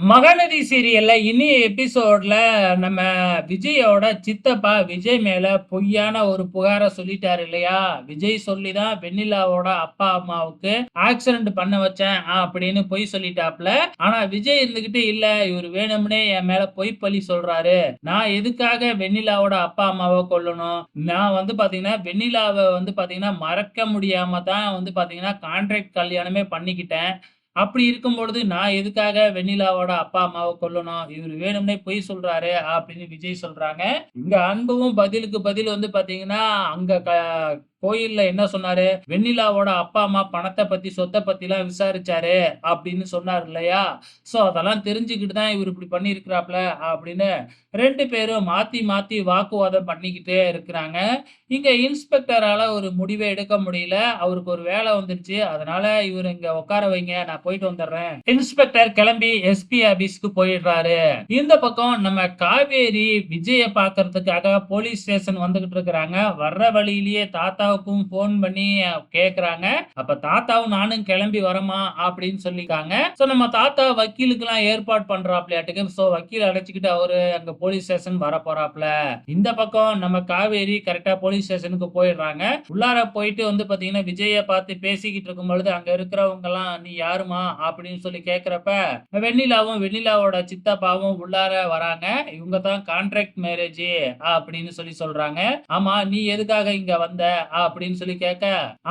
மகாநதி சீரியல்ல இனிய எபிசோட்ல நம்ம விஜயோட சித்தப்பா விஜய் மேல பொய்யான ஒரு புகார சொல்லிட்டாரு இல்லையா? விஜய் சொல்லி தான் வெண்ணிலாவோட அப்பா, அம்மாவுக்கு ஆக்சிடென்ட் பண்ண வச்சேன் அப்படின்னு பொய் சொல்லிட்டாப்ல. ஆனா விஜய் இருந்துகிட்டு இல்ல இவரு வேணும்னே என் மேல பொய் பழி சொல்றாரு. நான் எதுக்காக வெண்ணிலாவோட அப்பா, அம்மாவ கொல்லணும்? நான் பாத்தீங்கன்னா, வெண்ணிலாவ பாத்தீங்கன்னா மறக்க முடியாம தான் பாத்தீங்கன்னா கான்ட்ராக்ட் கல்யாணமே பண்ணிக்கிட்டேன். அப்படி இருக்கும் பொழுது, நான் எதுக்காக வெண்ணிலாவோட அப்பா, அம்மாவ கொல்லணும்? இவரு வேணும்னே பொய் சொல்றாரு அப்படின்னு விஜய் சொல்றாங்க. இங்க அன்பும் பதிலுக்கு பதில் பாத்தீங்கன்னா, அங்க கோயில்ல என்ன சொன்னாரு? வெண்ணிலாவோட அப்பா, அம்மா பணத்த பத்தி, சொத்த பத்திலாம் விசாரிச்சாரு அப்படின்னு சொன்னாரு இல்லையா? சோ அதெல்லாம் தெரிஞ்சுக்கிட்டு தான் இவரு இப்படி பண்ணியிருக்கிறாப்ல அப்படின்னு 2 பேரும் மாத்தி, மாத்தி வாக்குவாதம் பண்ணிக்கிட்டே இருக்கிறாங்க. இங்க இன்ஸ்பெக்டரால ஒரு முடிவே எடுக்க முடியல. அவருக்கு ஒரு வேலை வந்துருச்சு. அதனால இவரு இங்க உட்கார வைங்க. நான் போயிட்டு வந்துடுறேன். இன்ஸ்பெக்டர் கிளம்பி எஸ்பி ஆபீஸ்க்கு போயிடுறாரு. இந்த பக்கம் நம்ம காவேரி விஜய பார்க்கறதுக்காக போலீஸ் ஸ்டேஷன் வந்துகிட்டு இருக்கிறாங்க. வர்ற வழியிலேயே தாத்தாவுக்கும் போன் பண்ணி கேக்குறாங்க. அப்ப தாத்தாவும் நானும் கிளம்பி வரமா அப்படின்னு சொல்லிருக்காங்க. சோ நம்ம தாத்தா வக்கீலுக்கெல்லாம் ஏற்பாடு பண்றாப்லயாட்டுக்கு. சோ வக்கீல் அழைச்சுக்கிட்டு அவரு அங்க போலீஸ் ஸ்டேஷன் வர போறாப்ல. இந்த பக்கம் நம்ம காவேரி கரெக்ட்டா போலீஸ் ஸ்டேஷனுக்கு போயிடுறாங்க. உள்ளார போயிட்டு பாத்தீங்கன்னா, விஜய பார்த்து பேசிக்கிட்டு இருக்கும் பொழுது, அங்க இருக்கிறவங்கலாம், "நீ யாரும்மா?" அப்படின்னு சொல்லி கேட்கிறப்ப, வெண்ணிலாவும், வெண்ணிலாவோட சித்தப்பாவும் உள்ளார வராங்க. இவங்க தான் கான்ட்ராக்ட் மேரேஜ் அப்படின்னு சொல்லி சொல்றாங்க. "ஆமா, நீ எதுக்காக இங்க வந்த?" அப்படின்னு சொல்லி கேட்க,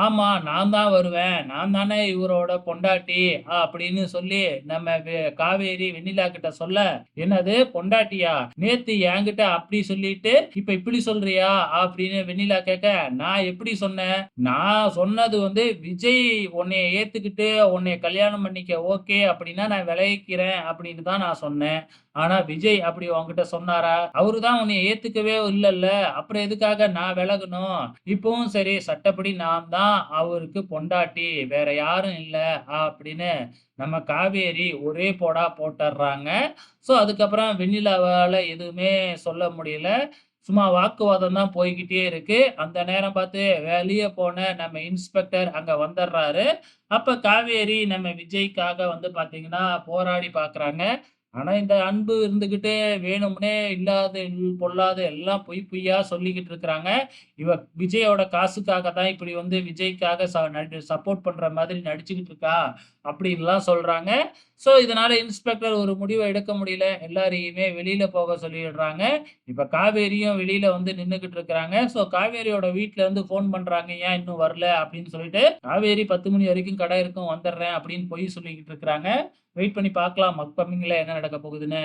"ஆமா, நான் தான் வருவேன். நான் தானே இவரோட பொண்டாட்டி." அப்படின்னு சொல்லி நம்ம காவேரி வெண்ணிலா கிட்ட சொல்ல, "என்னது பொண்டாட்டியா? நேத்து என்கிட்ட அப்படி சொல்லிட்டு, இப்ப இப்படி சொல்றியா?" அப்படின்னு வெண்ணிலா கேட்க, "நான் எப்படி சொன்னேன்? நான் சொன்னது விஜய் உன்னைய ஏத்துக்கிட்டு, உன்னைய கல்யாணம் பண்ணிக்க ஓகே அப்படின்னா, நான் விலகிக்கிறேன் அப்படின்னு தான் நான் சொன்னேன். ஆனா விஜய் அப்படி உன்கிட்ட சொன்னாரா? அவரு தான் உன்னைய ஏத்துக்கவே இல்லல்ல. அப்புறம் எதுக்காக நான் விலகணும்? இப்பவும் சரி, சட்டப்படி நான் தான் அவருக்கு பொண்டாட்டி. வேற யாரும் இல்ல." அப்படின்னு நம்ம காவேரி ஒரே போடா போட்டுர்றாங்க. சோ, அதுக்கப்புறம் வெண்ணிலாவால எதுவுமே சொல்ல முடியல. சும்மா வாக்குவாதம் தான் போய்க்கிட்டே இருக்கு. அந்த நேரம் பார்த்து வெளிய போன நம்ம இன்ஸ்பெக்டர் அங்க வந்துடுறாரு. அப்ப காவேரி நம்ம விஜய்க்காக பார்த்தீங்கன்னா, போராடி பார்க்குறாங்க. ஆனா, இந்த அன்பு இருந்துகிட்டு வேணும்னே இல்லாத, பொல்லாத எல்லாம் பொய் பொய்யா சொல்லிக்கிட்டு இருக்கிறாங்க. இவ விஜயோட காசுக்காக தான் இப்படி விஜய்க்காக சப்போர்ட் பண்ற மாதிரி நடிச்சுக்கிட்டு இருக்கா, அப்படின்லாம் சொல்றாங்க. சோ, இதனால இன்ஸ்பெக்டர் ஒரு முடிவ எடுக்க முடியல. எல்லாரையுமே வெளியில போக சொல்லிடுறாங்க. இப்ப காவேரியும் வெளியில நின்னுகிட்டு இருக்கிறாங்க. சோ, காவேரியோட வீட்ல இருந்து ஃபோன் பண்றாங்க. "ஏன் இன்னும் வரல?" அப்படின்னு சொல்லிட்டு. காவேரி 10 மணி வரைக்கும் கடை இருக்கும் வந்துடுறேன் அப்படின்னு பொய் சொல்லிக்கிட்டு இருக்கிறாங்க. வெயிட் பண்ணி பார்க்கலாம் அப்கமிங்ல என்ன நடக்க போகுதுன்னு.